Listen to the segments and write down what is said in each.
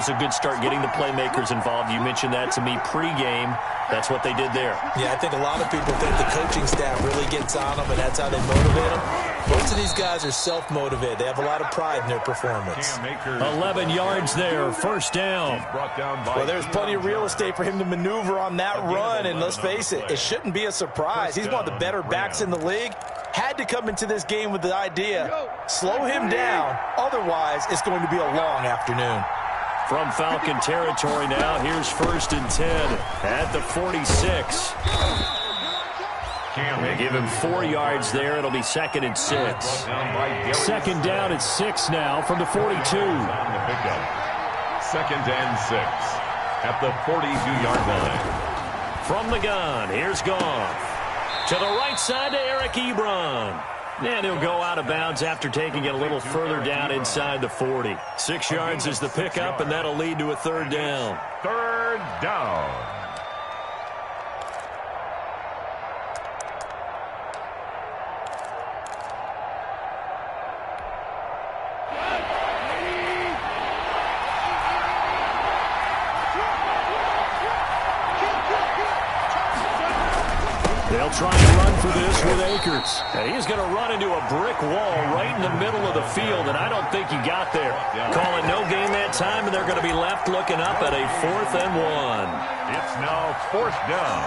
was a good start getting the playmakers involved. You mentioned that to me pregame. That's what they did there. Yeah, I think a lot of people think the coaching staff really gets on them, and that's how they motivate them. Most of these guys are self-motivated. They have a lot of pride in their performance. 11 yards there, first down. Well, there's plenty of real estate for him to maneuver on that run, and let's face it, it shouldn't be a surprise. He's one of the better backs in the league. Had to come into this game with the idea, slow him down, otherwise it's going to be a long afternoon. From Falcon territory now, here's 1st and 10 at the 46. They give him 4 yards there. It'll be 2nd and 6. Second down at 6 now from the 42. 2nd and 6 at the 42-yard line. From the gun, here's Goff. To the right side to Eric Ebron. And he'll go out of bounds after taking it a little further down inside the 40. 6 yards is the pickup, and that'll lead to a 3rd down. 3rd down. They'll try and run for this with Akers. And he's going to run into a brick wall right in the middle of the field, and I don't think he got there. Calling no gain that time, and they're going to be left looking up at a 4th and 1. It's now 4th down.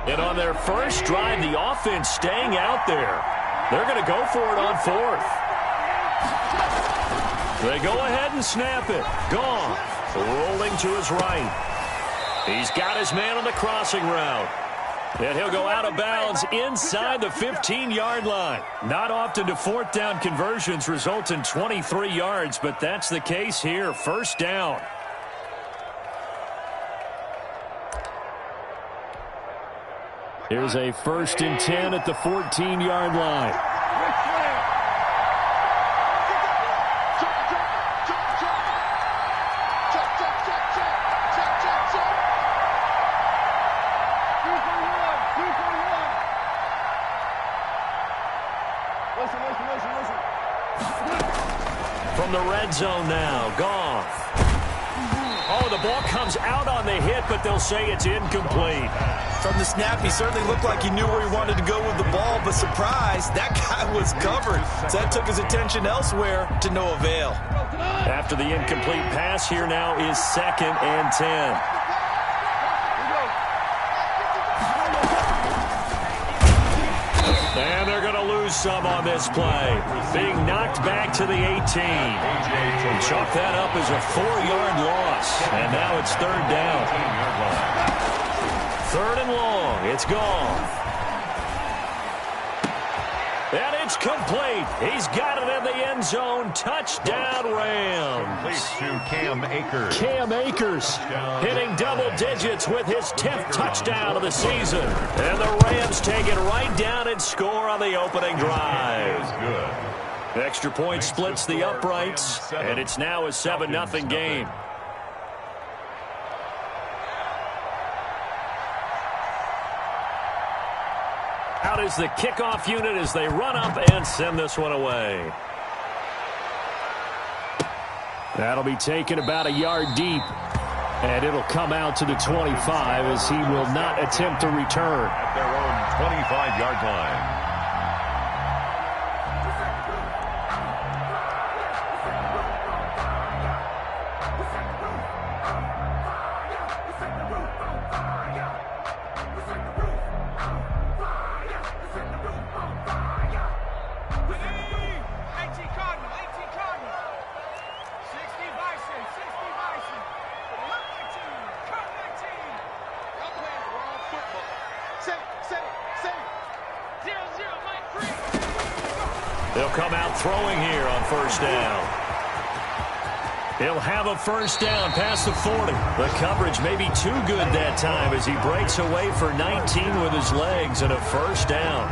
And on their first drive, the offense staying out there. They're going to go for it on 4th. They go ahead and snap it. Goff rolling to his right. He's got his man on the crossing route. And he'll go out of bounds inside the 15-yard line. Not often do 4th down conversions result in 23 yards, but that's the case here. 1st down. Here's a 1st and 10 at the 14-yard line. From the red zone now, Goff. Oh, the ball comes out on the hit, but they'll say it's incomplete. From the snap, he certainly looked like he knew where he wanted to go with the ball, but surprise, that guy was covered. So that took his attention elsewhere to no avail. After the incomplete pass, here now is 2nd and 10. And they're going to lose some on this play. Being knocked back to the 18. Chalk that up as a 4-yard loss. And now it's 3rd down. 3rd and long. It's Goff. And it's complete. He's got it in the end zone. Touchdown, Rams. To Cam Akers. Cam Akers hitting double digits with his 10th touchdown of the season. And the Rams take it right down and score on the opening drive. Good. Extra point splits the uprights, and it's now a 7-0 game. Out is the kickoff unit as they run up and send this one away. That'll be taken about a yard deep. And it'll come out to the 25 as he will not attempt to return. At their own 25-yard line. They'll come out throwing here on 1st down. He'll have a 1st down past the 40. The coverage may be too good that time as he breaks away for 19 with his legs and a 1st down.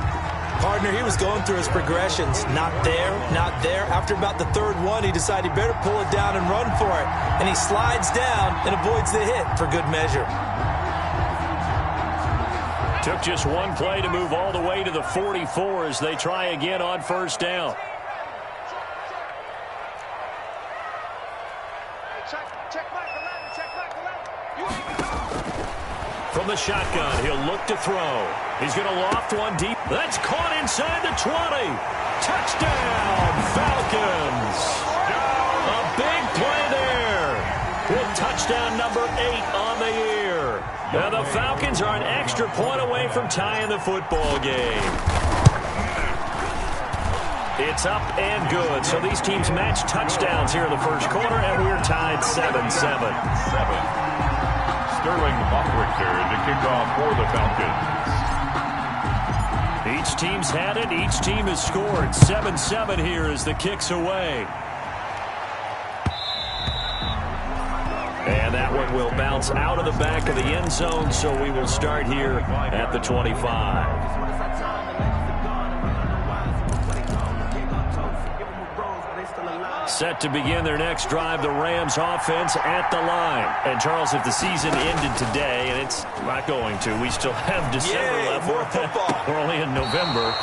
Partner, he was going through his progressions. Not there, not there. After about the 3rd one, he decided he better pull it down and run for it. And he slides down and avoids the hit for good measure. Took just one play to move all the way to the 44 as they try again on first down. From the shotgun, he'll look to throw. He's going to loft one deep. That's caught inside the 20. Touchdown, Falcons. A big play there with touchdown number 8 on the year. Now the Falcons are an extra point away from tying the football game. It's up and good. So these teams match touchdowns here in the first quarter, and we're tied 7-7. Sterling Hoffrichter to kick off for the Falcons. Each team's had it. Each team has scored. 7-7 here as the kick's away. And that one will bounce out of the back of the end zone, so we will start here at the 25. Set to begin their next drive, the Rams offense at the line. And, Charles, if the season ended today, and it's not going to, we still have December left. More football. We're only in November.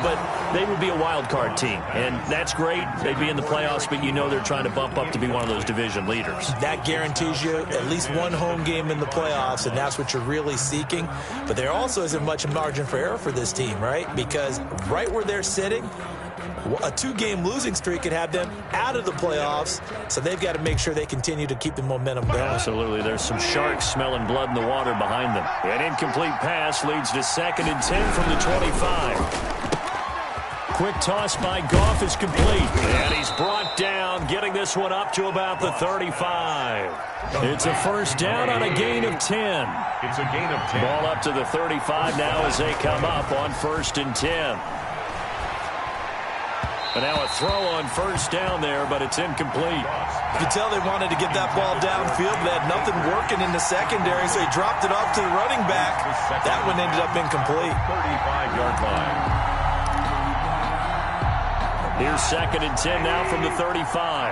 But they would be a wild card team, and that's great. They'd be in the playoffs, but you know they're trying to bump up to be one of those division leaders. That guarantees you at least one home game in the playoffs, and that's what you're really seeking. But there also isn't much margin for error for this team, right? Because right where they're sitting, a 2-game losing streak could have them out of the playoffs, so they've got to make sure they continue to keep the momentum going. Absolutely. There's some sharks smelling blood in the water behind them. An incomplete pass leads to 2nd and 10 from the 25. Quick toss by Goff is complete. And he's brought down, getting this one up to about the 35. It's a first down on a gain of 10. It's a gain of 10. Ball up to the 35 now as they come up on 1st and 10. And now a throw on first down there, but it's incomplete. You can tell they wanted to get that ball downfield. They had nothing working in the secondary, so he dropped it off to the running back. That one ended up incomplete. 35-yard line. Here's 2nd and 10 now from the 35.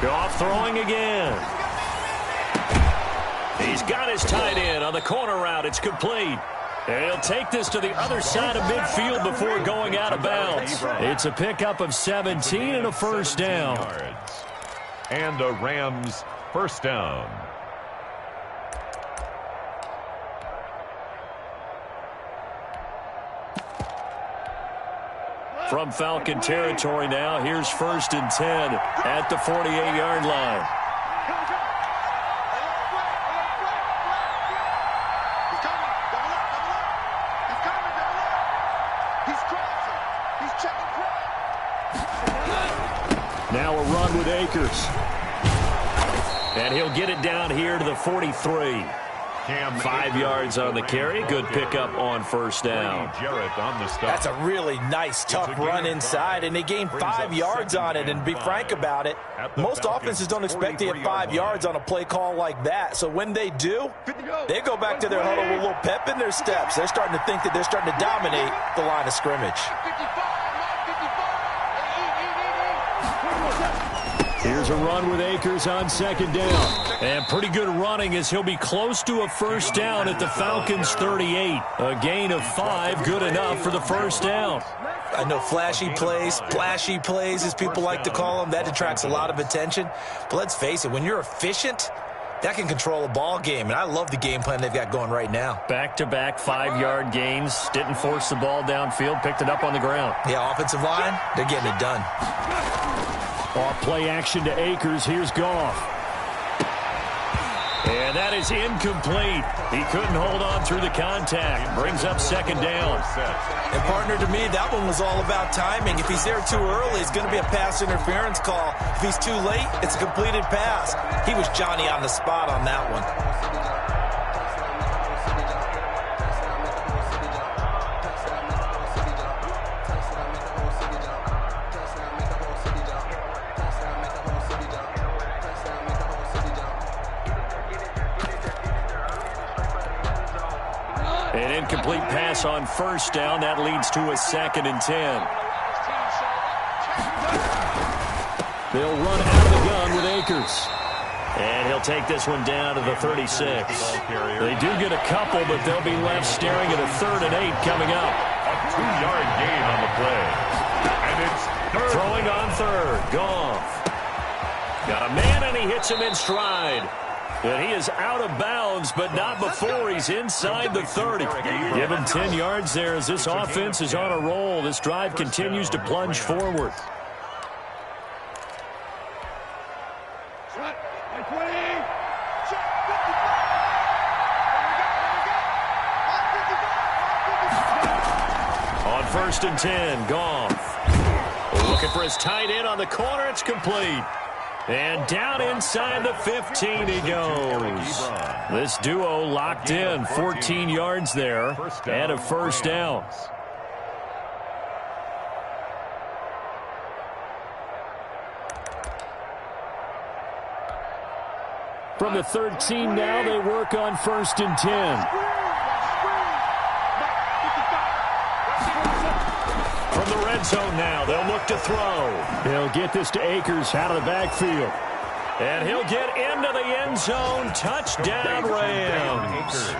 Goff throwing again. He's got his tight end on the corner route. It's complete. And he'll take this to the other side of midfield before going out of bounds. It's a pickup of 17 and a first down. And a Rams first down. From Falcon territory now, here's 1st and 10 at the 48-yard line. Now a run with Akers. And he'll get it down here to the 43. 5 yards on the carry. Good pickup on first down. That's a really nice, tough run inside, and they gained 5 yards on it. And to be frank about it, most offenses don't expect to get 5 yards on a play call like that. So when they do, they go back to their huddle with a little pep in their steps. They're starting to think that they're starting to dominate the line of scrimmage. Here's a run with Akers on 2nd down. And pretty good running as he'll be close to a first down at the Falcons' 38. A gain of 5, good enough for the first down. I know flashy plays, splashy plays, as people like to call them, that attracts a lot of attention. But let's face it, when you're efficient, that can control a ball game. And I love the game plan they've got going right now. Back-to-back 5-yard gains. Didn't force the ball downfield. Picked it up on the ground. Yeah, offensive line, they're getting it done. Off play action to Akers. Here's Goff. And that is incomplete. He couldn't hold on through the contact. Brings up 2nd down. And, partner, to me, that one was all about timing. If he's there too early, it's going to be a pass interference call. If he's too late, it's a completed pass. He was Johnny on the spot on that one. An incomplete pass on first down. That leads to a 2nd and 10. They'll run out of the gun with Akers. And he'll take this one down to the 36. They do get a couple, but they'll be left staring at a 3rd and 8 coming up. A 2-yard gain on the play. And it's third. Throwing on 3rd. Goff. Got a man, and he hits him in stride. And he is out of bounds, but not before he's inside the 30. Give him 10 yards there as this offense is on a roll. This drive continues to plunge forward. On 1st and 10, Goff. Looking for his tight end on the corner. It's complete. And down inside the 15 he goes. This duo locked in. 14 yards there and a first down. From the 13 now, they work on 1st and 10. From the red zone now, they'll look to throw. They'll get this to Akers out of the backfield. And he'll get into the end zone. Touchdown, Rams.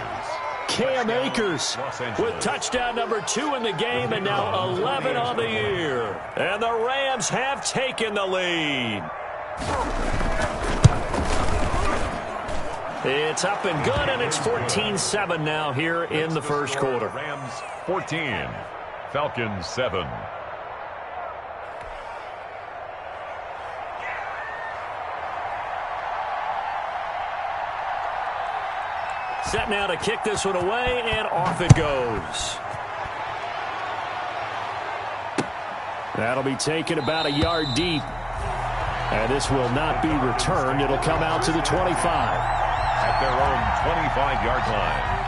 Cam Akers with touchdown number 2 in the game, and now 11 on the year. And the Rams have taken the lead. It's up and good, and it's 14-7 now here in the first quarter. Rams 14, Falcons 7. Set now to kick this one away, and off it goes. That'll be taken about a yard deep. And this will not be returned. It'll come out to the 25. At their own 25-yard line.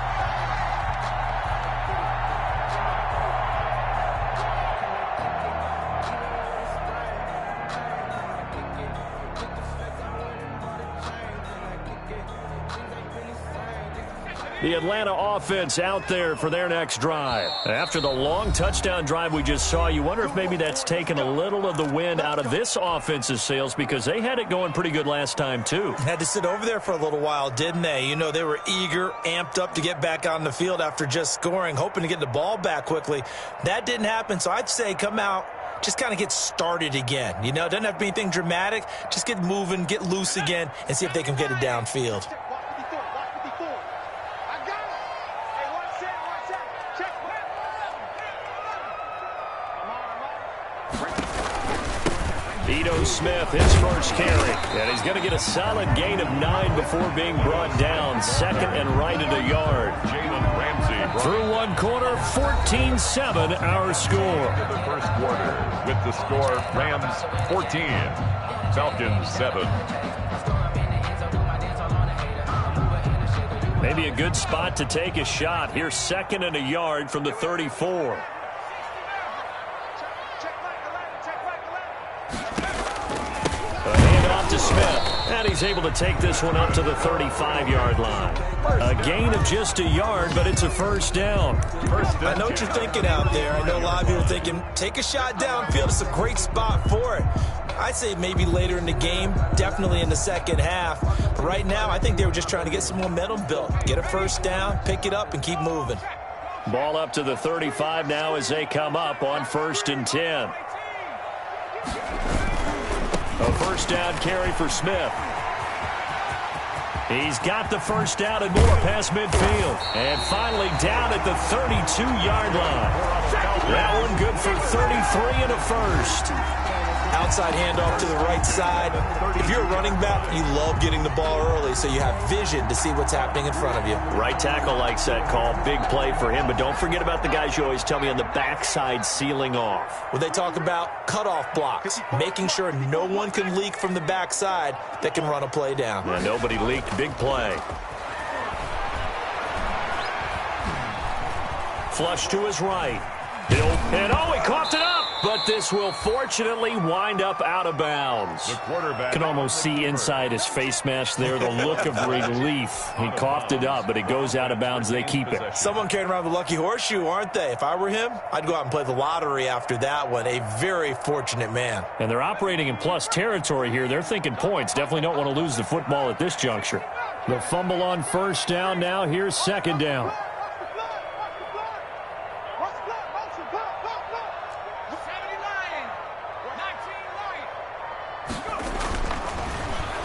The Atlanta offense out there for their next drive. After the long touchdown drive we just saw, you wonder if maybe that's taken a little of the wind out of this offense's sails, because they had it going pretty good last time too. Had to sit over there for a little while, didn't they? You know, they were eager, amped up to get back on the field after just scoring, hoping to get the ball back quickly. That didn't happen, so I'd say come out, just kind of get started again. You know, it doesn't have to be anything dramatic. Just get moving, get loose again, and see if they can get it downfield. Ito Smith, his first carry. And he's going to get a solid gain of 9 before being brought down. 2nd and right at a yard. Jalen Ramsey through one quarter, 14-7 our score. The first quarter with the score, Rams 14, Falcons 7. Maybe a good spot to take a shot. Here's 2nd and a yard from the 34. A handoff to Smith, and he's able to take this one up to the 35-yard line. A gain of just a yard, but it's a first down. I know what you're thinking out there. I know a lot of people are thinking, take a shot downfield. It's a great spot for it. I'd say maybe later in the game, definitely in the second half. But right now, I think they were just trying to get some momentum built. Get a first down, pick it up, and keep moving. Ball up to the 35 now as they come up on 1st and 10. A first down carry for Smith. He's got the first down and more past midfield. And finally down at the 32-yard line. That one good for 33 and a first. Outside handoff to the right side. If you're a running back, you love getting the ball early so you have vision to see what's happening in front of you. Right tackle likes that call. Big play for him. But don't forget about the guys you always tell me on the backside sealing off. Well, they talk about cutoff blocks, making sure no one can leak from the backside that can run a play down. Yeah, nobody leaked. Big play. Flush to his right. Hill, and he coughed it up. but this will fortunately wind up out of bounds. The quarterback Can almost see inside his face mask there the look of relief. He coughed it up, but it goes out of bounds. They keep it. Someone carrying around the lucky horseshoe, aren't they? If I were him, I'd go out and play the lottery after that one. A very fortunate man. And they're operating in plus territory here. They're thinking points. Definitely don't want to lose the football at this juncture. The fumble on first down now. Here's second down.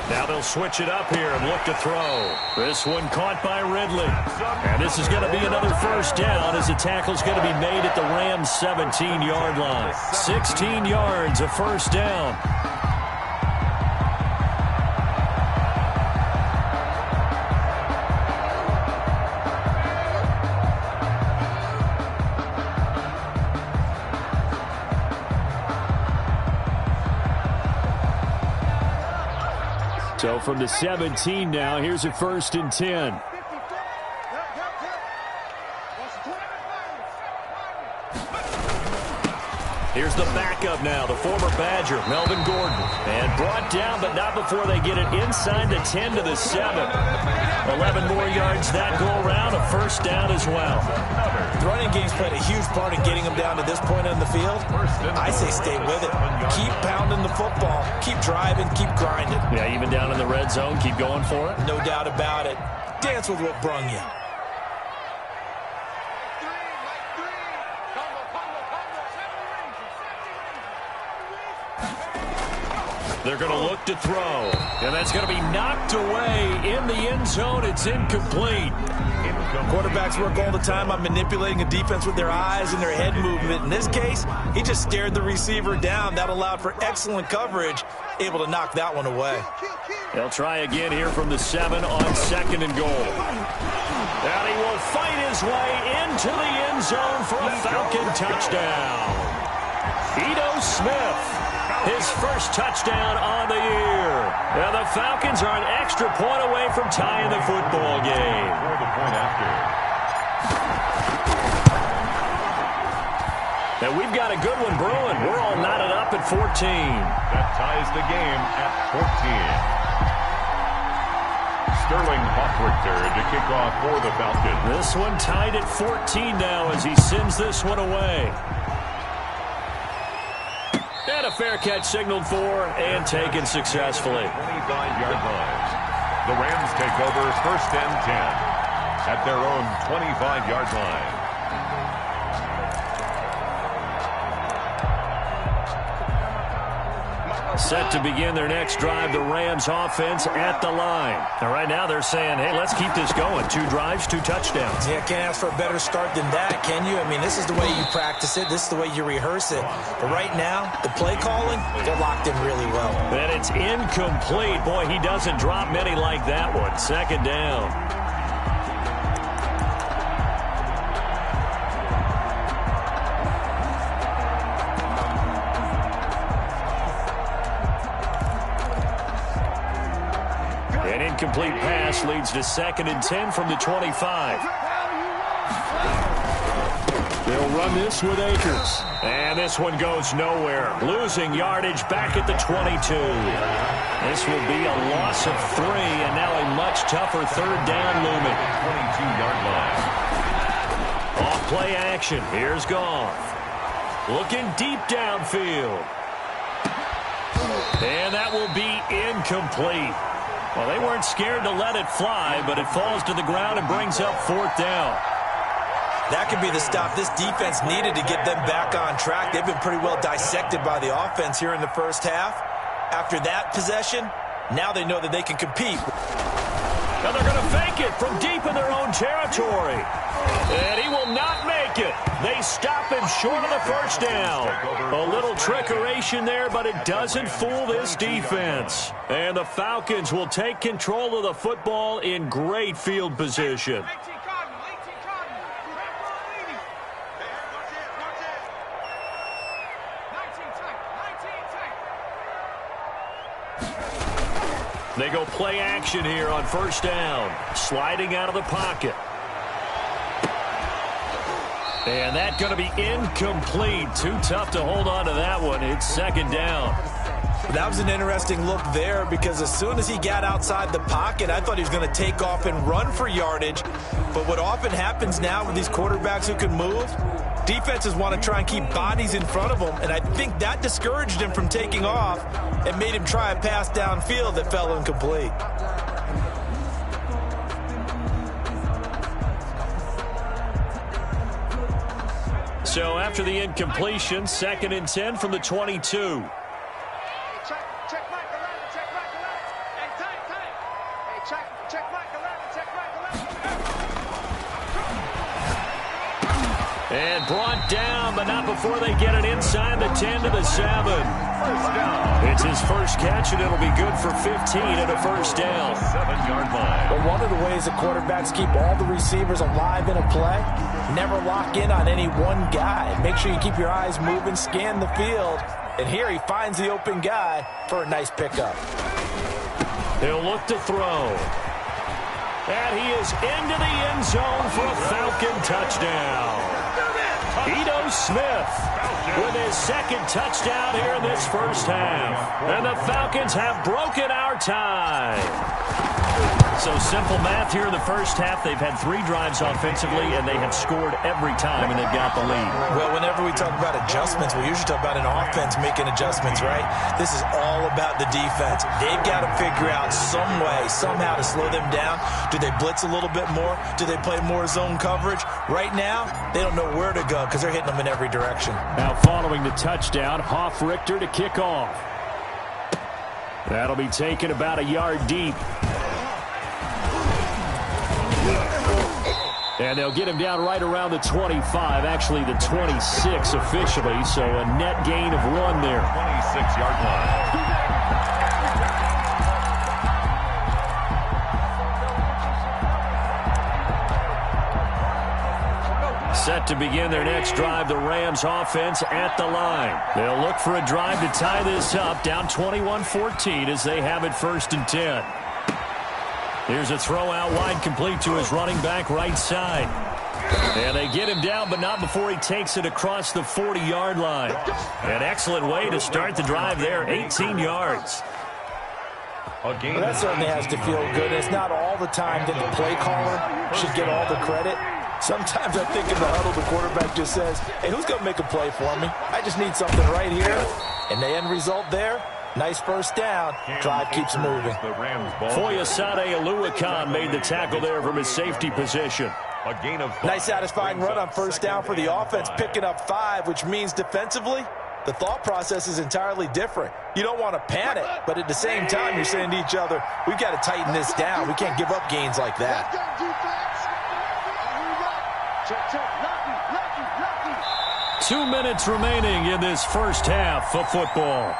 Now they'll switch it up here and look to throw. This one caught by Ridley. And this is going to be another first down as the tackle's going to be made at the Rams' 17-yard line. 16 yards, a first down. So from the 17 now, here's a 1st and 10. Here's the backup now, the former Badger, Melvin Gordon. And brought down, but not before they get it inside the 10 to the 7. 11 more yards that go around, a first down as well. The running game's played a huge part in getting them down to this point on the field. I say stay with it. Keep pounding the football. Keep driving. Keep grinding. Yeah, even down in the red zone, keep going for it. No doubt about it. Dance with what brung you. They're going to look to throw. And that's going to be knocked away in the end zone. It's incomplete. Quarterbacks work all the time on manipulating a defense with their eyes and their head movement. In this case, he just stared the receiver down. That allowed for excellent coverage, able to knock that one away. They'll try again here from the 7 on 2nd and goal. And he will fight his way into the end zone for a Falcon touchdown. Ito Smith, his first touchdown on the year. And the Falcons are an extra point away from tying the football game. For the point after. And we've got a good one brewing. We're all knotted up at 14. That ties the game at 14. Sterling Hoffrichter to kick off for the Falcons. This one tied at 14 now as he sends this one away. And a fair catch signaled for and taken successfully. 25-yard line. The Rams take over 1st and 10 at their own 25-yard line. Set to begin their next drive, the Rams offense at the line. And right now they're saying, hey, let's keep this going. 2 drives, 2 touchdowns. Yeah, can't ask for a better start than that, can you? I mean, this is the way you practice it. This is the way you rehearse it. But right now, the play calling, they're locked in really well. And it's incomplete. Boy, he doesn't drop many like that one. 2nd down. Complete pass leads to 2nd and 10 from the 25. They'll run this with Akers. And this one goes nowhere. Losing yardage back at the 22. This will be a loss of 3, and now a much tougher 3rd down looming. 22-yard line. Off play action. Here's Goff. Looking deep downfield. And that will be incomplete. Well, they weren't scared to let it fly, but it falls to the ground and brings up 4th down. That could be the stop this defense needed to get them back on track. They've been pretty well dissected by the offense here in the first half. After that possession, now they know that they can compete. Now they're going to fake it from deep in their own territory. And he will not make it. They stop him short of the first down. A little trickeration there, but it doesn't fool this defense. And the Falcons will take control of the football in great field position. They go play action here on 1st down. Sliding out of the pocket. And that's going to be incomplete. Too tough to hold on to that one. It's second down. That was an interesting look there because as soon as he got outside the pocket, I thought he was going to take off and run for yardage. But what often happens now with these quarterbacks who can move, defenses want to try and keep bodies in front of them, and I think that discouraged him from taking off and made him try a pass downfield that fell incomplete. So after the incompletion, 2nd and 10 from the 22. And brought down, but not before they get it inside the 10 to the 7. It's his first catch, and it'll be good for 15 and a first down. 7-yard line. But one of the ways that quarterbacks keep all the receivers alive in a play, never lock in on any one guy. Make sure you keep your eyes moving, scan the field. And here he finds the open guy for a nice pickup. He'll look to throw. And he is into the end zone for a Falcon touchdown. Ito Smith with his second touchdown here in this first half. And the Falcons have broken our tie. So simple math here in the first half. They've had 3 drives offensively, and they have scored every time, and they've got the lead. Well, whenever we talk about adjustments, we usually talk about an offense making adjustments, right? This is all about the defense. They've got to figure out some way, somehow to slow them down. Do they blitz a little bit more? Do they play more zone coverage? Right now, they don't know where to go because they're hitting them in every direction. Now following the touchdown, Hoff-Richter to kick off. That'll be taken about a yard deep. And they'll get him down right around the 25, actually the 26 officially, so a net gain of 1 there. 26-yard line. Set to begin their next drive, the Rams offense at the line. They'll look for a drive to tie this up, down 21-14 as they have it 1st and 10. Here's a throw out wide, complete to his running back right side. And they get him down, but not before he takes it across the 40-yard line. An excellent way to start the drive there, 18 yards. Well, that certainly has to feel good. It's not all the time that the play caller should get all the credit. Sometimes I think in the huddle, the quarterback just says, hey, who's going to make a play for me? I just need something right here. And the end result there, nice first down. Drive keeps moving. Foyesade Oluwakan made the tackle there from his safety position. A gain of 5. Nice satisfying run on first down for the offense, picking up 5, which means defensively, the thought process is entirely different. You don't want to panic, but at the same time, you're saying to each other, we've got to tighten this down. We can't give up gains like that. 2 minutes remaining in this first half of football.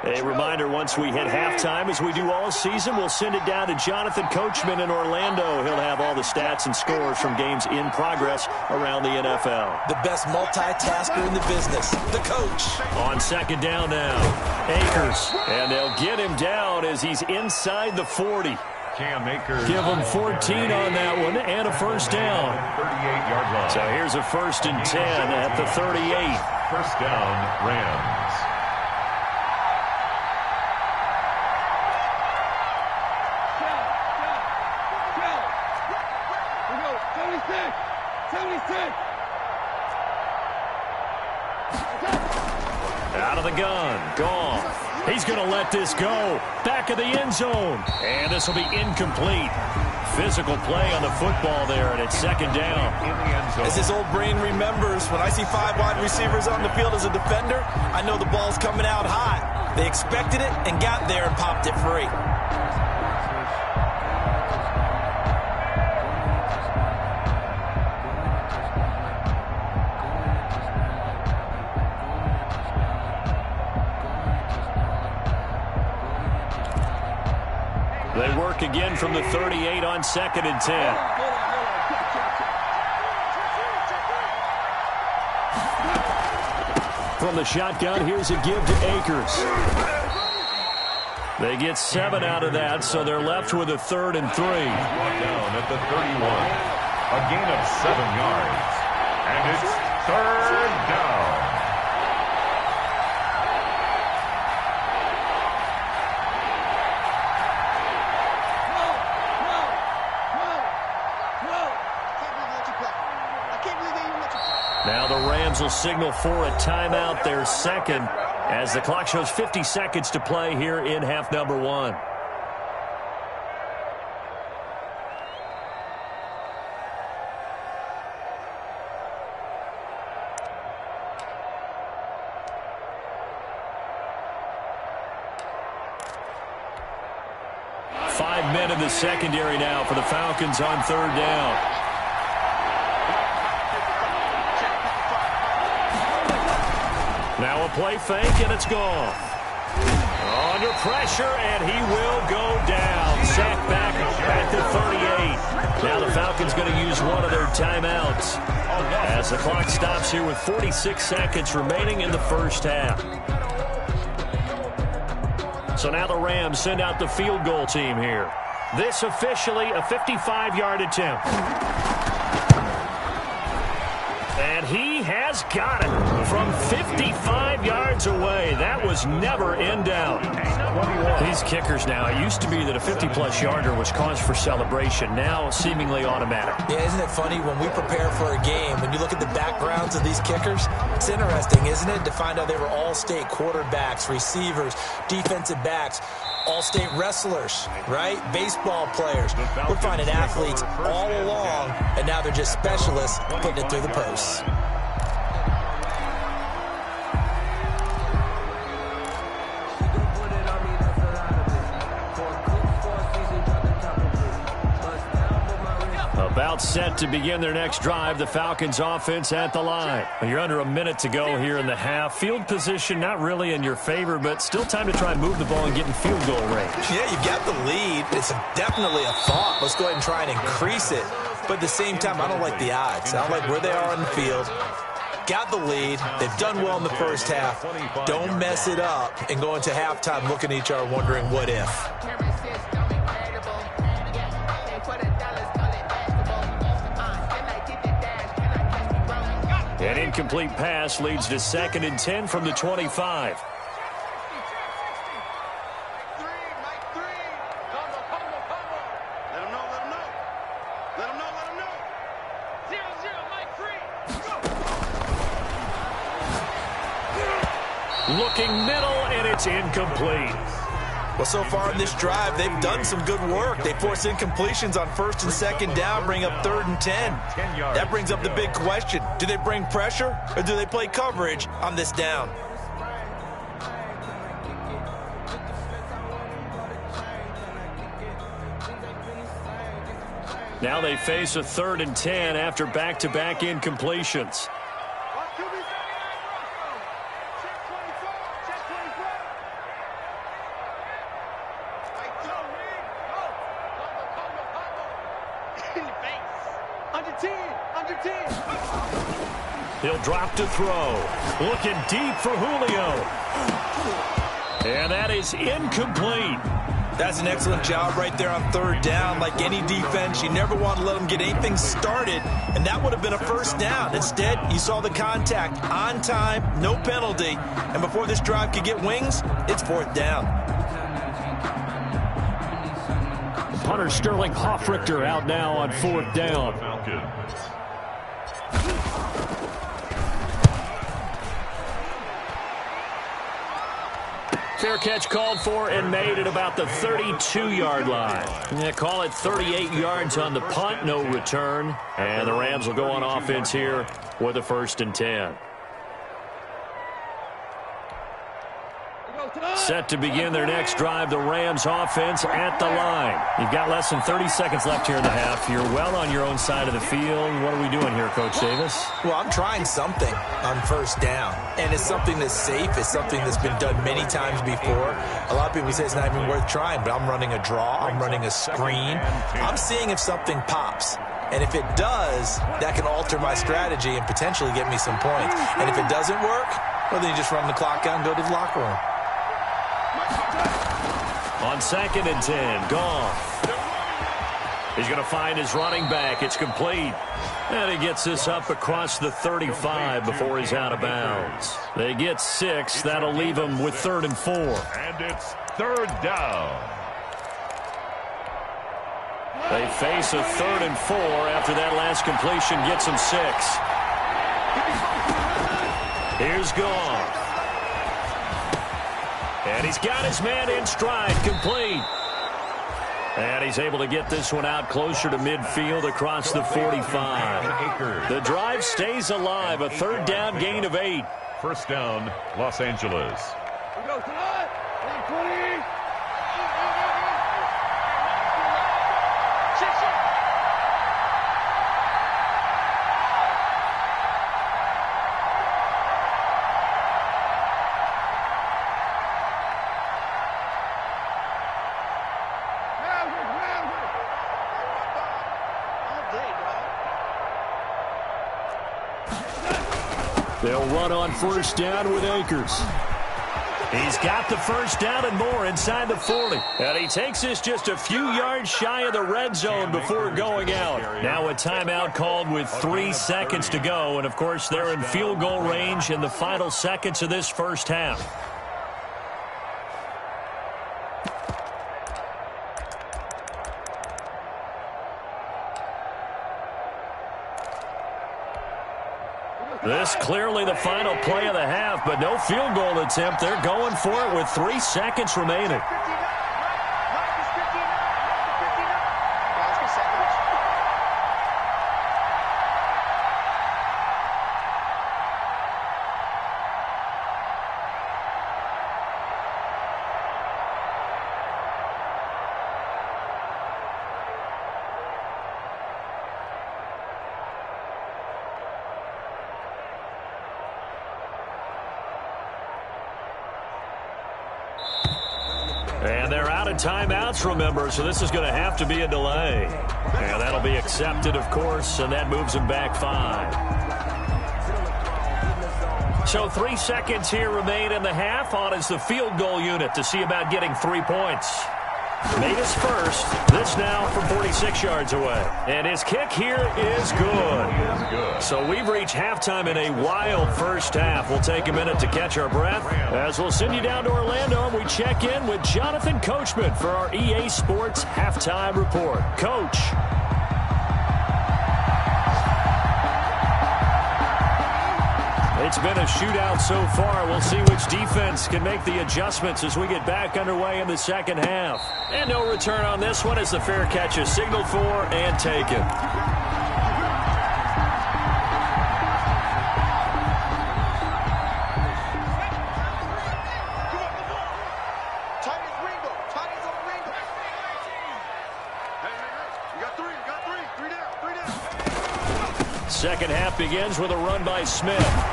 A reminder, once we hit halftime, as we do all season, we'll send it down to Jonathan Coachman in Orlando. He'll have all the stats and scores from games in progress around the NFL. The best multitasker in the business, the coach. On second down now, Akers. And they'll get him down as he's inside the 40. Cam Akers. Give him 14 on that one and a first down. 38-yard line. So here's a 1st and 10 at the 38. First down, Rams. Out of the gun, gone. He's going to let this go. Back of the end zone. And this will be incomplete. Physical play on the football there, and it's second down. In the end zone. As his old brain remembers, when I see 5 wide receivers on the field as a defender, I know the ball's coming out hot. They expected it and got there and popped it free. They work again from the 38 on 2nd and 10. from the shotgun. Here's a give to Akers. They get 7 out of that, so they're left with a 3rd and 3. Down at the 31. A gain of 7 yards. And it's 3rd down. Now the Rams will signal for a timeout, their second, as the clock shows 50 seconds to play here in half number 1. Five men in the secondary now for the Falcons on 3rd down. Now a play fake, and it's gone. Under pressure, and he will go down. Sacked back at the 38. Now the Falcons going to use one of their timeouts as the clock stops here with 46 seconds remaining in the first half. So now the Rams send out the field goal team here. This officially a 55-yard attempt. And he has got it from 55 yards away. That was never in doubt. These kickers now, it used to be that a 50-plus yarder was cause for celebration. Now seemingly automatic. Yeah, isn't it funny when we prepare for a game, when you look at the backgrounds of these kickers, it's interesting, isn't it, to find out they were all-state quarterbacks, receivers, defensive backs, all-state wrestlers, right? Baseball players. We're finding athletes all along, and now they're just specialists putting it through the posts. About set to begin their next drive, the Falcons offense at the line. You're under a minute to go here in the half. Field position not really in your favor, but still time to try and move the ball and get in field goal range. Yeah, you've got the lead. It's definitely a thought. Let's go ahead and try and increase it. But at the same time, I don't like the odds. I don't like where they are on the field. Got the lead. They've done well in the first half. Don't mess it up and go into halftime looking at each other wondering what if. An incomplete pass leads to 2nd and 10 from the 25. Looking middle, and it's incomplete. Well, so far in this drive, they've done some good work. They force incompletions on 1st and 2nd down, bring up 3rd and 10. That brings up the big question. Do they bring pressure, or do they play coverage on this down? Now they face a 3rd and 10 after back-to-back incompletions. He'll drop to throw. Looking deep for Julio. And that is incomplete. That's an excellent job right there on 3rd down. Like any defense, you never want to let them get anything started, and that would have been a 1st down. Instead, you saw the contact on time, no penalty, and before this drive could get wings, it's 4th down. Punter Sterling Hoffrichter out now on 4th down. Fair catch called for and made at about the 32-yard line. Yeah, call it 38 yards on the punt, no return. And the Rams will go on offense here with a 1st and 10. Set to begin their next drive, the Rams offense at the line. You've got less than 30 seconds left here in the half. You're well on your own side of the field. What are we doing here, Coach Davis? Well, I'm trying something on 1st down, and it's something that's safe. It's something that's been done many times before. A lot of people say it's not even worth trying, but I'm running a draw. I'm running a screen. I'm seeing if something pops. And if it does, that can alter my strategy and potentially get me some points. And if it doesn't work, Well, then you just run the clock out and go to the locker room. On 2nd and 10, Goff. He's going to find his running back. It's complete. And he gets this up across the 35 before he's out of bounds. They get 6. That'll leave him with 3rd and 4. And it's 3rd down. They face a 3rd and 4 after that last completion gets him 6. Here's Goff. And he's got his man in stride, complete. And he's able to get this one out closer to midfield across the 45. The drive stays alive, a 3rd down gain of 8. 1st down, Los Angeles. They'll run on 1st down with Akers. He's got the 1st down and more inside the 40. And he takes this just a few yards shy of the red zone before going out. Now a timeout called with 3 seconds to go. And, of course, they're in field goal range in the final seconds of this first half. This clearly the final play of the half, but no field goal attempt. They're going for it with 3 seconds remaining. And they're out of timeouts, remember, so this is going to have to be a delay. And that'll be accepted, of course, and that moves them back 5. So 3 seconds here remain in the half. On is the field goal unit to see about getting 3 points. Made his first. This now from 46 yards away. And his kick here is good. So we've reached halftime in a wild first half. We'll take a minute to catch our breath as we'll send you down to Orlando and we check in with Jonathan Coachman for our EA Sports Halftime Report. Coach. It's been a shootout so far. We'll see which defense can make the adjustments as we get back underway in the second half. And no return on this one as the fair catch is signaled for and taken. Second half begins with a run by Smith.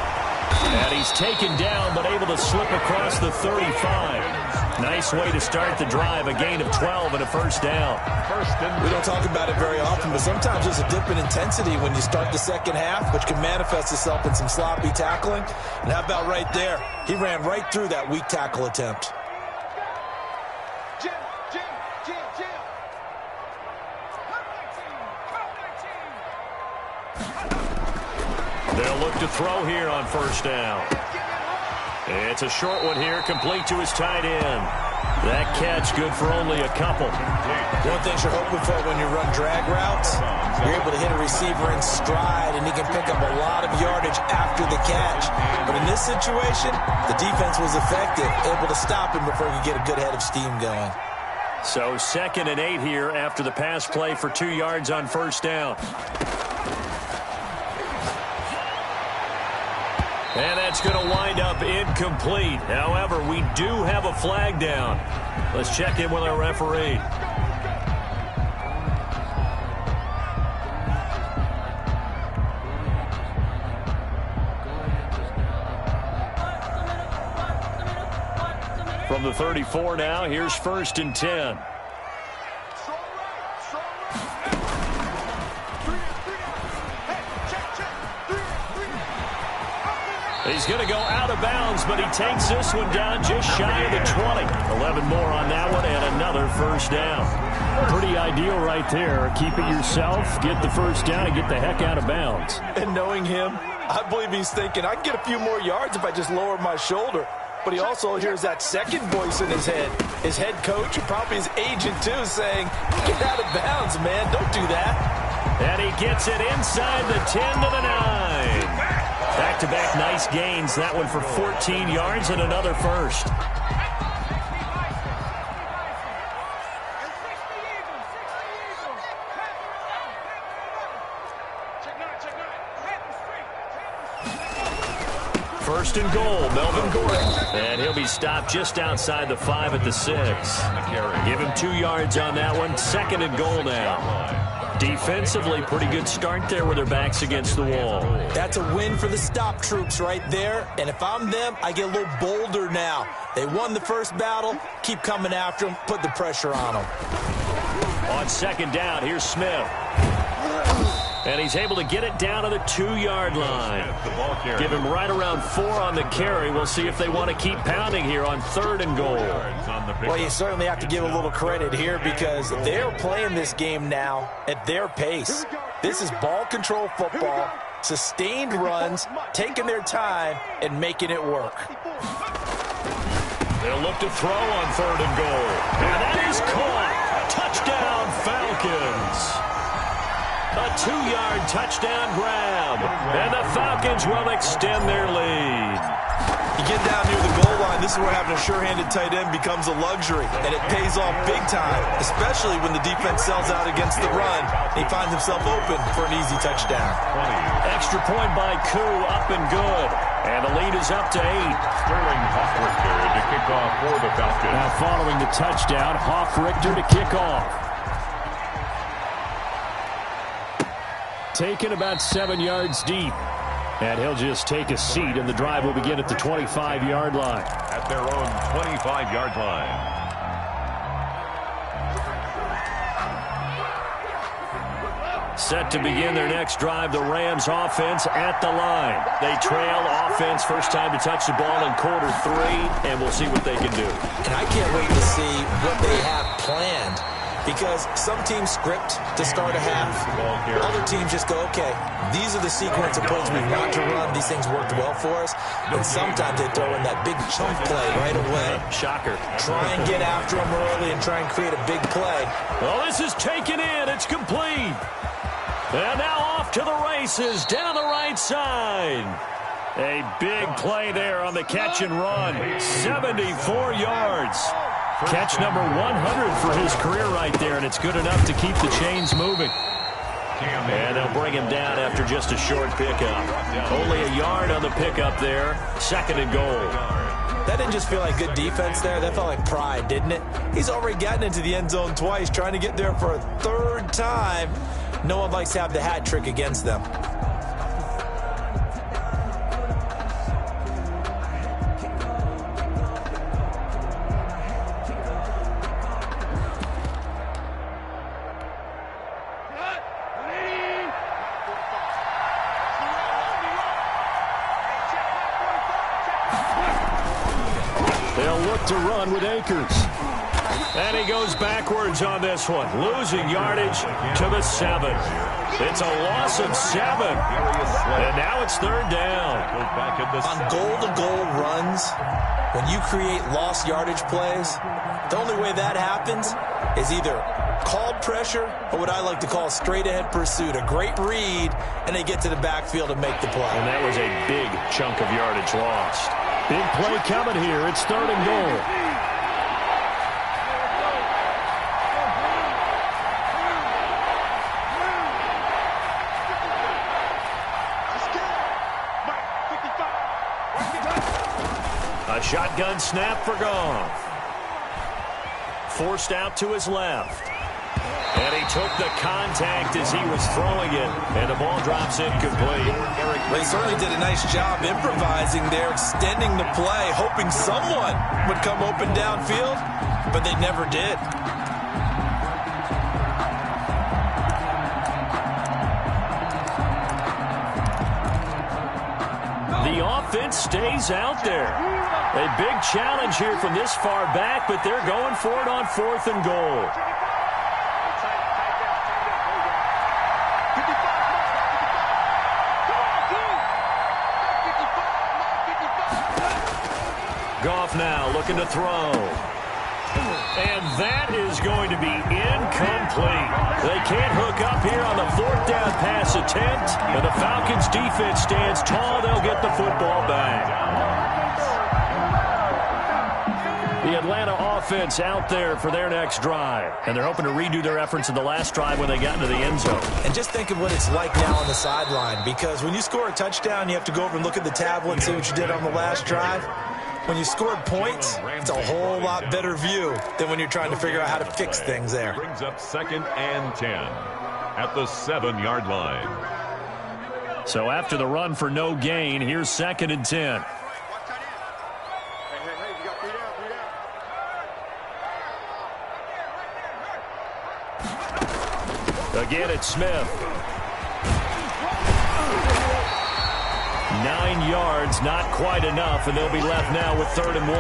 And he's taken down, but able to slip across the 35. Nice way to start the drive, a gain of 12 and a 1st down. We don't talk about it very often, but sometimes there's a dip in intensity when you start the second half, which can manifest itself in some sloppy tackling. And how about right there? He ran right through that weak tackle attempt. They'll look to throw here on 1st down. It's a short one here, complete to his tight end. That catch good for only a couple. One thing you're hoping for when you run drag routes, you're able to hit a receiver in stride, and he can pick up a lot of yardage after the catch. But in this situation, the defense was effective, able to stop him before he could get a good head of steam going. So 2nd and 8 here after the pass play for 2 yards on 1st down. And that's going to wind up incomplete. However, we do have a flag down. Let's check in with our referee. From the 34 now, here's 1st and 10. He's going to go out of bounds, but he takes this one down just shy of the 20. 11 more on that one and another first down. Pretty ideal right there. Keep it yourself, get the first down, and get the heck out of bounds. And knowing him, I believe he's thinking, I can get a few more yards if I just lower my shoulder. But he also hears that second voice in his head. His head coach and probably his agent, too, saying, get out of bounds, man. Don't do that. And he gets it inside the 10 to the 9. Back-to-back nice gains. That one for 14 yards and another first. First and goal, Melvin Gordon. And he'll be stopped just outside the 5 at the 6. Give him 2 yards on that one. Second and goal now. Defensively, pretty good start there with their backs against the wall. That's a win for the stop troops right there. And if I'm them, I get a little bolder now. They won the first battle. Keep coming after them. Put the pressure on them. On second down, here's Smith. And he's able to get it down to the 2-yard line. Give him right around 4 on the carry. We'll see if they want to keep pounding here on third and goal. Well, you certainly have to give a little credit here because they're playing this game now at their pace. This is ball control football, sustained runs, taking their time, and making it work. They'll look to throw on third and goal. And that is caught. Touchdown, Falcons. A 2-yard touchdown grab. And the Falcons will extend their lead. You get down near the goal line, this is where having a sure-handed tight end becomes a luxury. And it pays off big time, especially when the defense sells out against the run. He finds himself open for an easy touchdown. Extra point by Koo, up and good. And the lead is up to 8. Sterling Hoffrichter to kick off for the Falcons. Now following the touchdown, Hoffrichter to kick off. Taken about 7 yards deep. And he'll just take a seat, and the drive will begin at the 25-yard line. At their own 25-yard line. Set to begin their next drive, the Rams offense at the line. They trail offense, first time to touch the ball in quarter 3, and we'll see what they can do. And I can't wait to see what they have planned. Because some teams script to start a half. Other teams just go, okay, these are the sequence of plays we want to run. These things worked well for us. And sometimes they throw in that big chunk play right away. Shocker. Try and get after them early and try and create a big play. Well, this is taken in. It's complete. And now off to the races down the right side. A big play there on the catch and run. 74 yards. Catch number 100 for his career right there, and it's good enough to keep the chains moving. And they'll bring him down after just a short pickup. Only a yard on the pickup there. Second and goal. That didn't just feel like good defense there. That felt like pride, didn't it? He's already gotten into the end zone twice, trying to get there for a third time. No one likes to have the hat trick against them. To run with Akers. And he goes backwards on this one, losing yardage to the 7. It's a loss of 7. And now it's third down. On goal-to-goal runs, when you create lost yardage plays, the only way that happens is either called pressure or what I like to call straight-ahead pursuit, a great read, and they get to the backfield and make the play. And that was a big chunk of yardage lost. Big play coming here. It's third and goal. A shotgun snap for Goff. Forced out to his left. And he took the contact as he was throwing it, and the ball drops incomplete. They certainly did a nice job improvising there, extending the play, hoping someone would come open downfield, but they never did. The offense stays out there. A big challenge here from this far back, but they're going for it on 4th and goal. Goff now looking to throw. And that is going to be incomplete. They can't hook up here on the 4th down pass attempt, and the Falcons defense stands tall. They'll get the football back. The Atlanta offense out there for their next drive, and they're hoping to redo their efforts in the last drive when they got into the end zone. And just think of what it's like now on the sideline, because when you score a touchdown, you have to go over and look at the tablet and see what you did on the last drive. When you scored points, it's a whole lot better view than when you're trying to figure out how to fix things there. Brings up 2nd and 10 at the 7-yard line. So after the run for no gain, here's 2nd and 10. Again, it's Smith. 9 yards, not quite enough, and they'll be left now with 3rd and 1.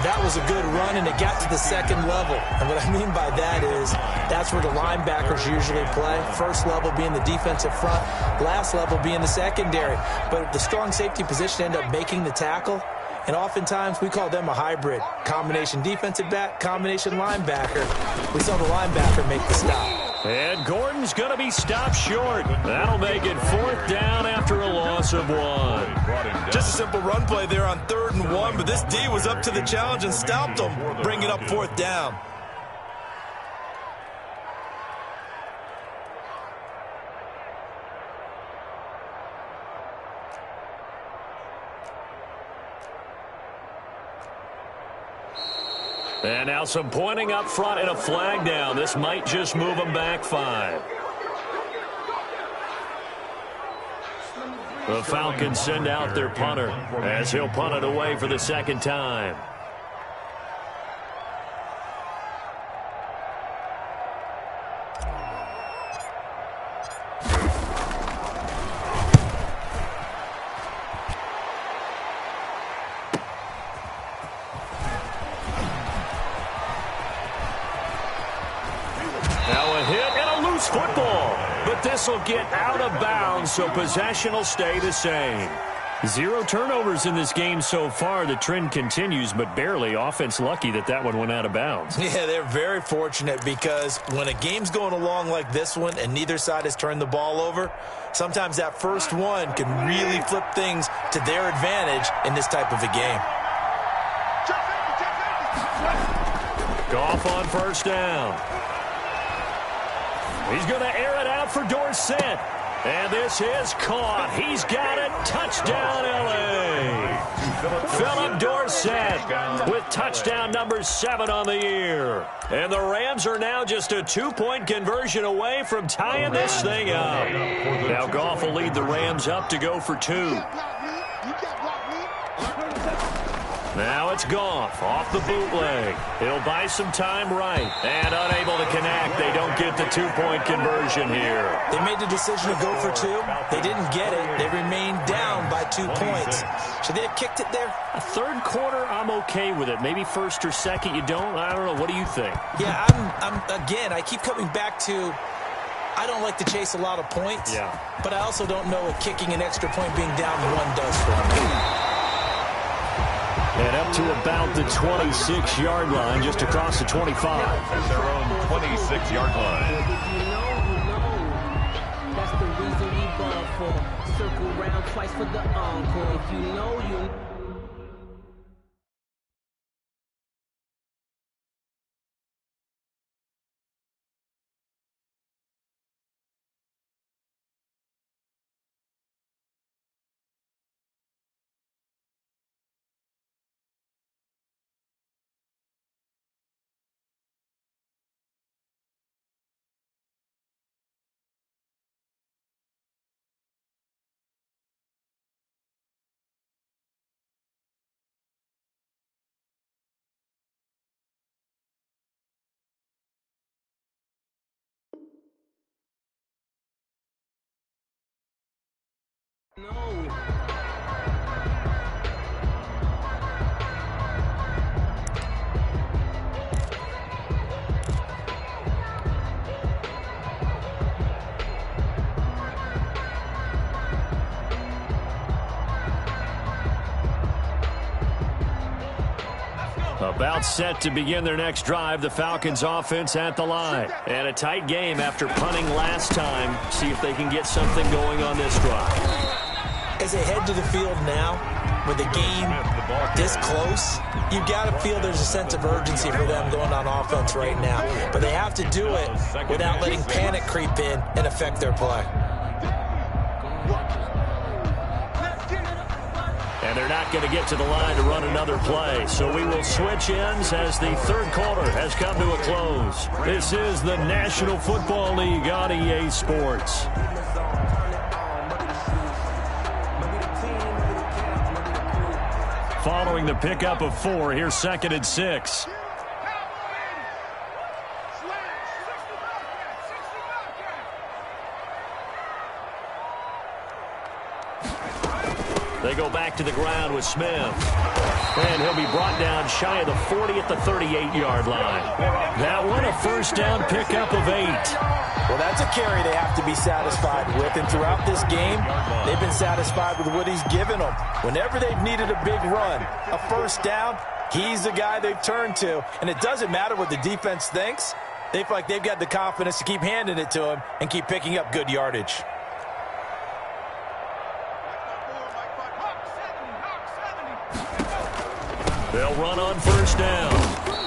That was a good run, and it got to the 2nd level. And what I mean by that is that's where the linebackers usually play. First level being the defensive front, last level being the secondary. But the strong safety position ended up making the tackle. And oftentimes we call them a hybrid. Combination defensive back, combination linebacker. We saw the linebacker make the stop. And Gordon's going to be stopped short. That'll make it 4th down after a loss of 1. Just a simple run play there on 3rd and 1, but this D was up to the challenge and stopped them, bringing up 4th down. And now some pointing up front and a flag down. This might just move them back 5. The Falcons send out their punter as he'll punt it away for the 2nd time. Football, but this will get out of bounds, so possession will stay the same. 0 turnovers in this game so far. The trend continues, but barely. Offense lucky that one went out of bounds. Yeah, they're very fortunate, because when a game's going along like this one and neither side has turned the ball over, sometimes that first one can really flip things to their advantage in this type of a game. Goff on 1st down. He's going to air it out for Dorsett. And this is caught. He's got it. Touchdown, L.A. Philip Dorsett with touchdown number 7 on the year. And the Rams are now just a 2-point conversion away from tying this thing up. Now Goff will lead the Rams up to go for 2. Now it's Goff off the bootleg. He'll buy some time right. And unable to connect. They don't get the 2-point conversion here. They made the decision to go for 2. They didn't get it. They remained down by 2 points. Should they have kicked it there? A 3rd quarter, I'm okay with it. Maybe 1st or 2nd, you don't. I don't know. What do you think? Yeah, again, I keep coming back to, I don't like to chase a lot of points. Yeah. But I also don't know what kicking an extra point being down 1 does for me. And up to about the 26-yard line, just across the 25. At their own 26-yard line. That's the reason we ball for. Circle round twice for the encore. If you know, you... No. About set to begin their next drive. The Falcons offense at the line. And a tight game after punting last time. See if they can get something going on this drive. As they head to the field now, with the game this close, you've got to feel there's a sense of urgency for them going on offense right now. But they have to do it without letting panic creep in and affect their play. And they're not going to get to the line to run another play. So we will switch ends as the third quarter has come to a close. This is the National Football League on EA Sports. Following the pickup of 4, here's 2nd and 6. They go back to the ground with Smith. And he'll be brought down shy of the 40 at the 38-yard line. That one, a first down pickup of 8. Well, that's a carry they have to be satisfied with. And throughout this game, they've been satisfied with what he's given them. Whenever they've needed a big run, a first down, he's the guy they've turned to. And it doesn't matter what the defense thinks. They feel like they've got the confidence to keep handing it to him and keep picking up good yardage. They'll run on first down.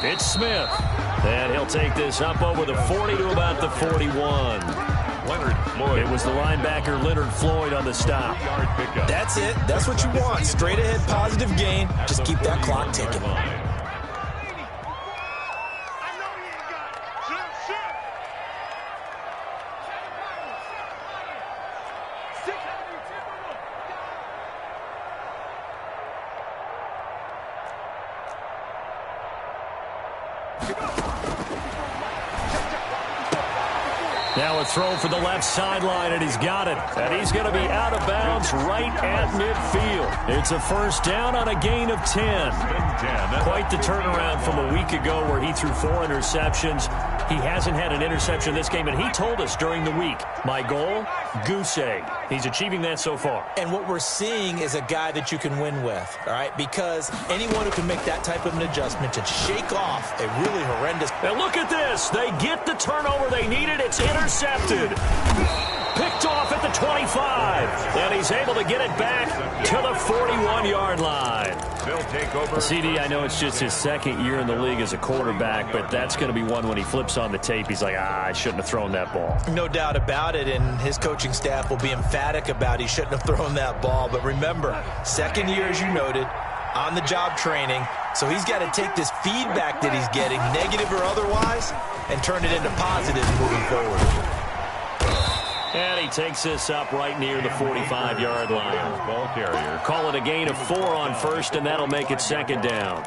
It's Smith. And he'll take this up over the 40 to about the 41. Leonard Floyd. It was the linebacker Leonard Floyd on the stop. That's it. That's what you want. Straight ahead positive gain. Just keep that clock ticking. Now a throw for the left sideline, and he's got it. And he's going to be out of bounds right at midfield. It's a first down on a gain of 10. Quite the turnaround from a week ago where he threw 4 interceptions. He hasn't had an interception this game, and he told us during the week, my goal, goose egg. He's achieving that so far. And what we're seeing is a guy that you can win with, all right? Because anyone who can make that type of an adjustment and shake off a really horrendous... And look at this. They get the turnover they needed. It's intercepted. Picked off at the 25. And he's able to get it back to the 41-yard line. They'll take over. CD, I know it's just his second year in the league as a quarterback, but that's going to be one when he flips on the tape. He's like, I shouldn't have thrown that ball. No doubt about it, and his coaching staff will be emphatic about he shouldn't have thrown that ball. But remember, second year, as you noted, on-the-job training. So he's got to take this feedback that he's getting, negative or otherwise, and turn it into positive moving forward. And he takes this up right near the 45-yard line. Ball carrier. Call it a gain of 4 on first, and that'll make it second down.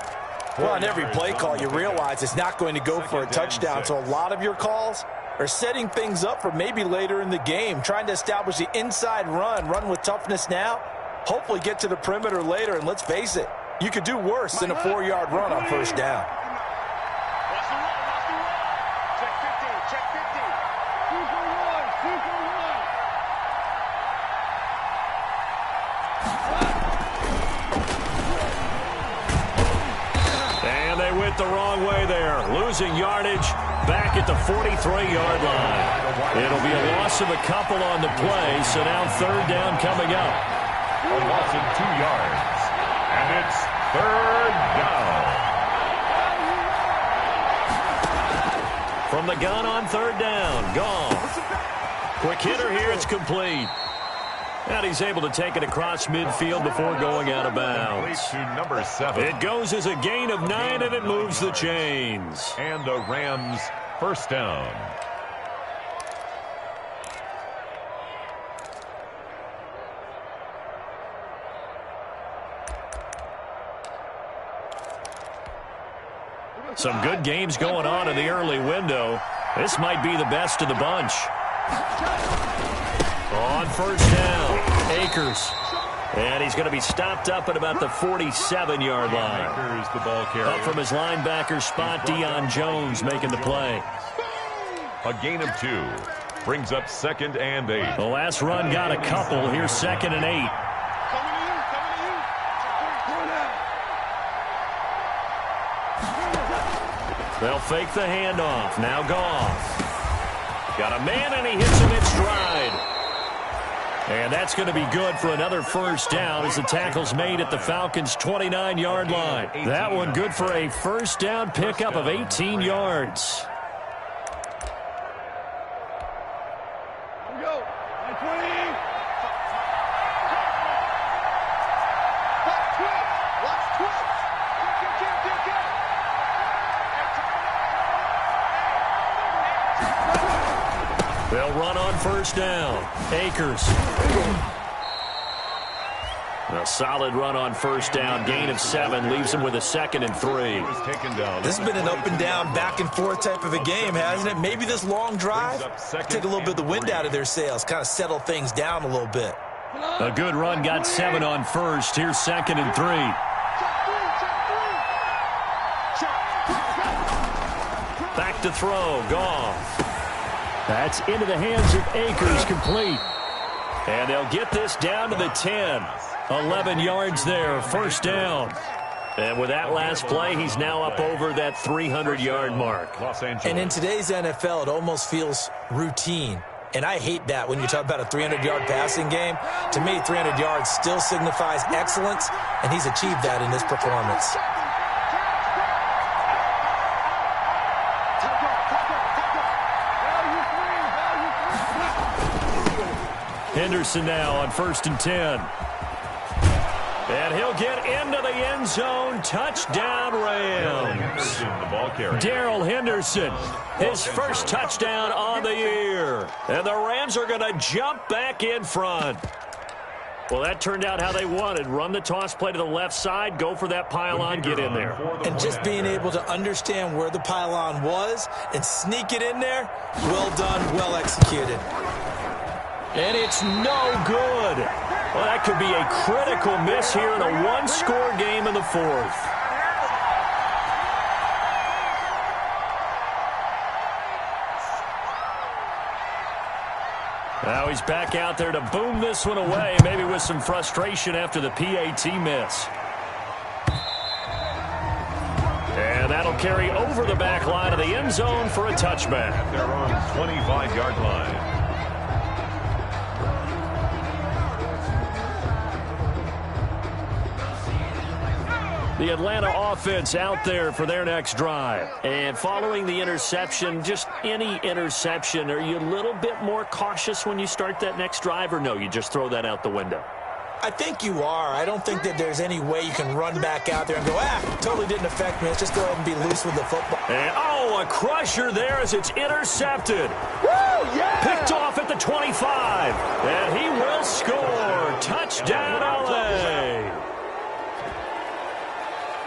Well, on every play call, you realize it's not going to go for a touchdown. So a lot of your calls are setting things up for maybe later in the game, trying to establish the inside run with toughness now, hopefully get to the perimeter later. And let's face it, you could do worse than a 4-yard run on first down. The wrong way there, losing yardage back at the 43-yard line. It'll be a loss of a couple on the play, so now third down coming up. A loss of 2 yards, and it's third down. From the gun on third down, gone. Quick hitter here, it's complete. And he's able to take it across midfield before going out of bounds. To number 7. It goes as a gain of 9, and it moves the chains. And the Rams first down. Some good games going on in the early window. This might be the best of the bunch. On first down, Akers. And he's going to be stopped up at about the 47-yard line. The ball carrier. Up from his linebacker spot, Deion Jones making the play. A gain of 2. Brings up 2nd and 8. The last run got a couple. Here's 2nd and 8. They'll fake the handoff. Now Goff. Got a man, and he hits him in stride. And that's going to be good for another first down as the tackle's made at the Falcons' 29-yard line. That one good for a first down pickup of 18 yards. They'll run on first down. Akers. A solid run on first down. Gain of 7 leaves him with a 2nd and 3. This has been an up and down, back and forth type of a game, hasn't it? Maybe this long drive take a little bit of the wind out of their sails, kind of settle things down a little bit. A good run, got 7 on first. Here's 2nd and 3. Back to throw. Goff. That's into the hands of Akers, complete. And they'll get this down to the 10. 11 yards there, first down. And with that last play, he's now up over that 300-yard mark. And in today's NFL, it almost feels routine. And I hate that when you talk about a 300-yard passing game. To me, 300 yards still signifies excellence, and he's achieved that in this performance. Henderson now on 1st and 10. And he'll get into the end zone. Touchdown, Rams. Darrell Henderson, his first touchdown on the year. And the Rams are going to jump back in front. Well, that turned out how they wanted. Run the toss play to the left side, go for that pylon, get in there. And just being able to understand where the pylon was and sneak it in there, well done, well executed. And it's no good. Well, that could be a critical miss here in a one-score game in the 4th. Now he's back out there to boom this one away, maybe with some frustration after the PAT miss. And that'll carry over the back line of the end zone for a touchback. At their own 25-yard line. The Atlanta offense out there for their next drive. And following the interception, just any interception, are you a little bit more cautious when you start that next drive, or no, you just throw that out the window? I think you are. I don't think that there's any way you can run back out there and go, totally didn't affect me. Let's just go ahead and be loose with the football. And, a crusher there as it's intercepted. Woo, yeah! Picked off at the 25. And he will score. Touchdown, LA.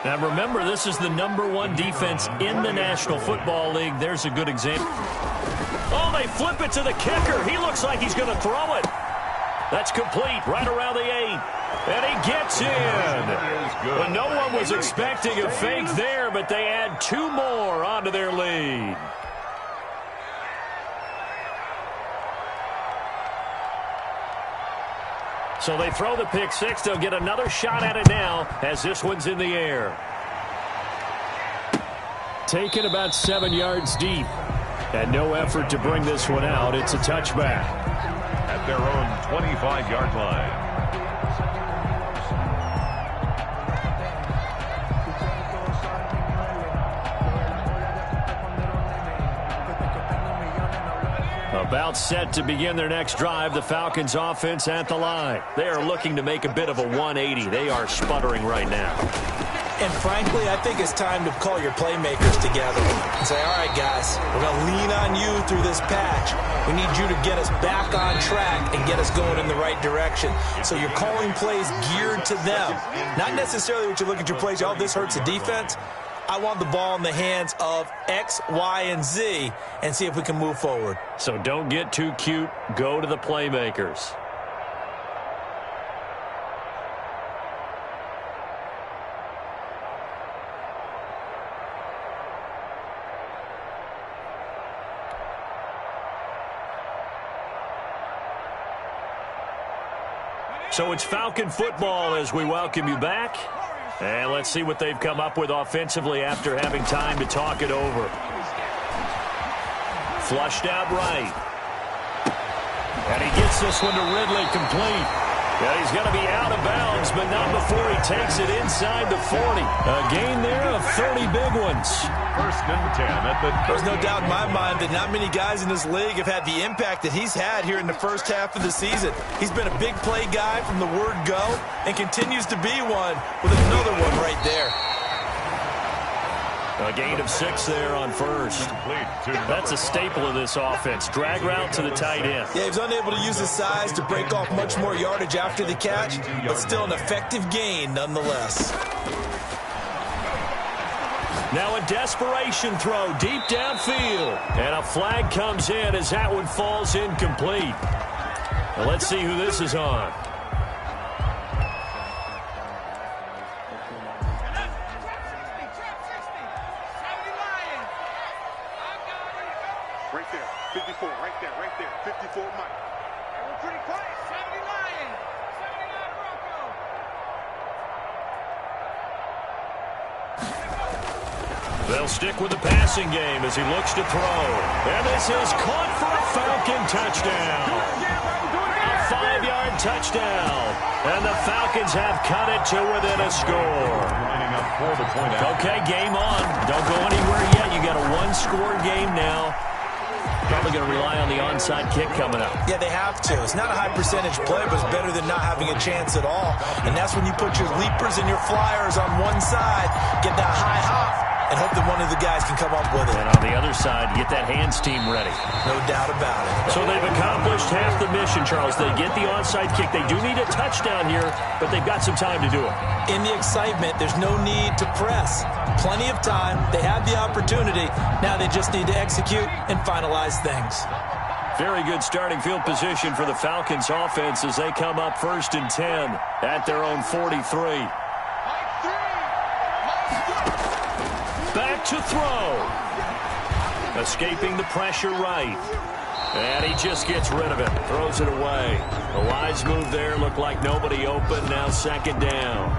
Now, remember, this is the #1 defense in the National Football League. There's a good example. Oh, they flip it to the kicker. He looks like he's going to throw it. That's complete, right around the 8. And he gets in. But no one was expecting a fake there, but they add 2 more onto their lead. So they throw the pick 6. They'll get another shot at it now as this one's in the air. Taken about 7 yards deep. And no effort to bring this one out. It's a touchback. At their own 25-yard line. About set to begin their next drive, the Falcons offense at the line. They are looking to make a bit of a 180. They are sputtering right now. And frankly, I think it's time to call your playmakers together and say, all right, guys, we're going to lean on you through this patch. We need you to get us back on track and get us going in the right direction. So you're calling plays geared to them. Not necessarily what you look at your plays, this hurts the defense. I want the ball in the hands of X, Y, and Z and see if we can move forward. So don't get too cute. Go to the playmakers. So it's Falcon football as we welcome you back. And let's see what they've come up with offensively after having time to talk it over. Flushed out right. And he gets this one to Ridley complete. And he's going to be out of bounds, but not before he takes it inside the 40. A gain there of 30 big ones. First and 10 at the... There's no doubt in my mind that not many guys in this league have had the impact that he's had here in the first half of the season. He's been a big play guy from the word go and continues to be one with another one right there. A gain of 6 there on first. That's a staple of this offense. Drag route to the tight end. Yeah, he was unable to use his size to break off much more yardage after the catch, but still an effective gain nonetheless. Now a desperation throw deep downfield. And a flag comes in as that one falls incomplete. Now let's see who this is on. Right there, 54, right there, 54 Mike. We're pretty quiet, 70 Lion, 79 Rocco. They'll stick with the passing game as he looks to throw. And this is caught for a Falcon touchdown. A 5-yard touchdown. And the Falcons have cut it to within a score. Okay, game on. Don't go anywhere yet. You got a one-score game now. Probably going to rely on the onside kick coming up. Yeah, they have to. It's not a high percentage play, but it's better than not having a chance at all. And that's when you put your leapers and your flyers on one side, get that high hop, and hope that one of the guys can come up with it. And on the other side, get that hands team ready. No doubt about it. So they've accomplished half the mission, Charles. They get the onside kick. They do need a touchdown here, but they've got some time to do it. In the excitement, there's no need to press. Plenty of time. They have the opportunity. Now they just need to execute and finalize things. Very good starting field position for the Falcons offense as they come up 1st and 10 at their own 43. Back to throw. Escaping the pressure right. And he just gets rid of it. Throws it away. A wise move there. Looked like nobody open. Now 2nd down.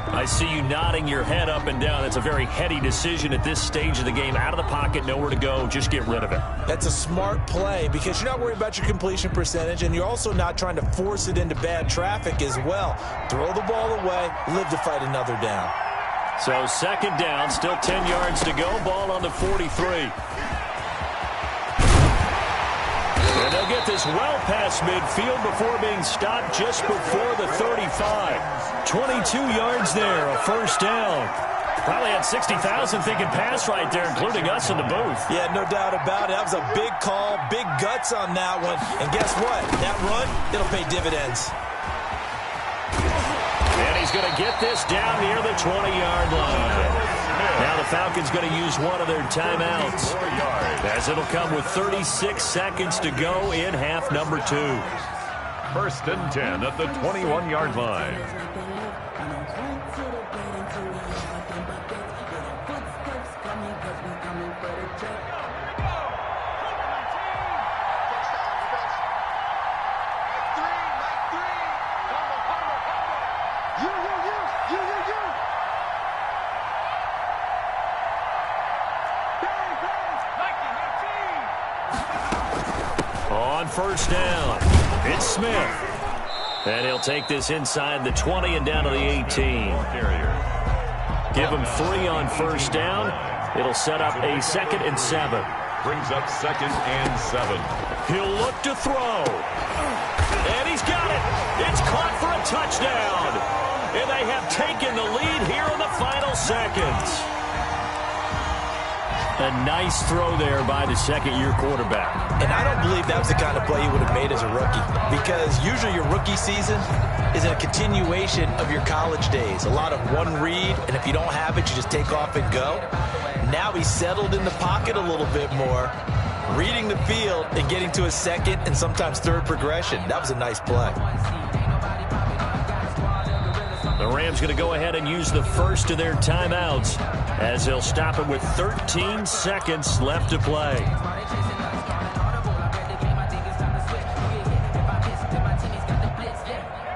I see you nodding your head up and down. That's a very heady decision at this stage of the game. Out of the pocket, nowhere to go. Just get rid of it. That's a smart play because you're not worried about your completion percentage, and you're also not trying to force it into bad traffic as well. Throw the ball away, live to fight another down. So 2nd down, still 10 yards to go. Ball on the 43. And they'll get this well past midfield before being stopped just before the 35. 22 yards there, a 1st down. Probably had 60,000 thinking pass right there, including us in the booth. Yeah, no doubt about it. That was a big call, big guts on that one. And guess what? That run, it'll pay dividends. And he's going to get this down near the 20-yard line. Now the Falcons going to use one of their timeouts, as it'll come with 36 seconds to go in half number 2. 1st and 10 at the 21-yard line. On 1st down, it's Smith. And he'll take this inside the 20 and down to the 18. Give him 3 on 1st down. It'll set up a 2nd and 7. Brings up 2nd and 7. He'll look to throw. And he's got it. It's caught for a touchdown. And they have taken the lead here in the final seconds. A nice throw there by the 2nd-year quarterback. And I don't believe that was the kind of play he would have made as a rookie, because usually your rookie season is a continuation of your college days. A lot of one read, and if you don't have it, you just take off and go. Now he's settled in the pocket a little bit more, reading the field and getting to a 2nd and sometimes 3rd progression. That was a nice play. The Rams going to go ahead and use the first of their timeouts as they'll stop it with 13 seconds left to play.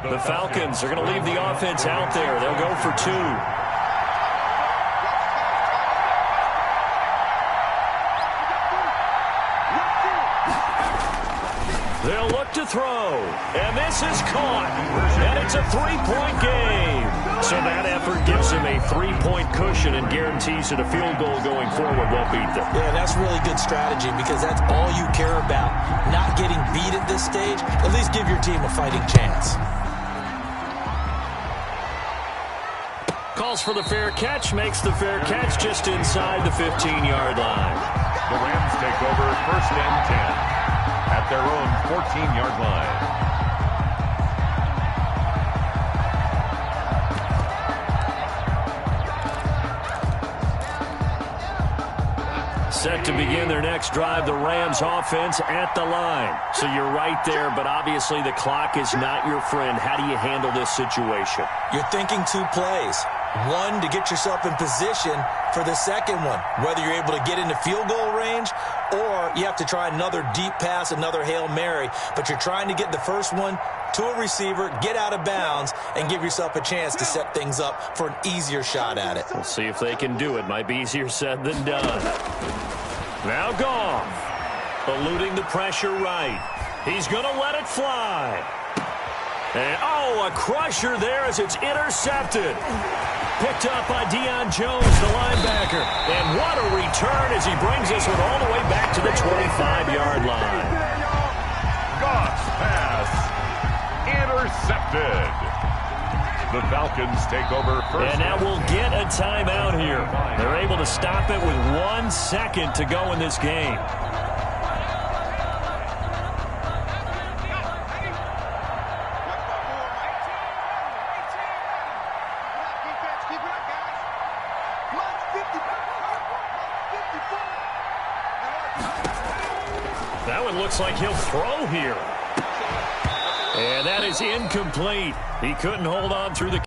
The The Falcons are going to leave the offense out there. They'll go for 2. They'll look to throw, and this is caught, and it's a 3-point game. So that effort gives him a 3-point cushion and guarantees that a field goal going forward won't beat them. Yeah, that's really good strategy because that's all you care about. Not getting beat at this stage, at least give your team a fighting chance. Calls for the fair catch, makes the fair catch just inside the 15-yard line. The Rams take over 1st and 10 at their own 14-yard line. Set to begin their next drive, the Rams offense at the line. So you're right there, but obviously the clock is not your friend. How do you handle this situation? You're thinking 2 plays. One, to get yourself in position for the second one, whether you're able to get into field goal range or you have to try another deep pass, another Hail Mary, but you're trying to get the first one to a receiver, get out of bounds, and give yourself a chance to set things up for an easier shot at it. We'll see if they can do it. Might be easier said than done. Now Goff, eluding the pressure right. He's going to let it fly. And, a crusher there as it's intercepted. Picked up by Deion Jones, the linebacker. And what a return as he brings this one all the way back to the 25-yard line. Goff's pass intercepted. The Falcons take over 1st. And now we'll get a timeout here. They're able to stop it with 1 second to go in this game. That one looks like he'll throw here. And that is incomplete. He couldn't hold on through the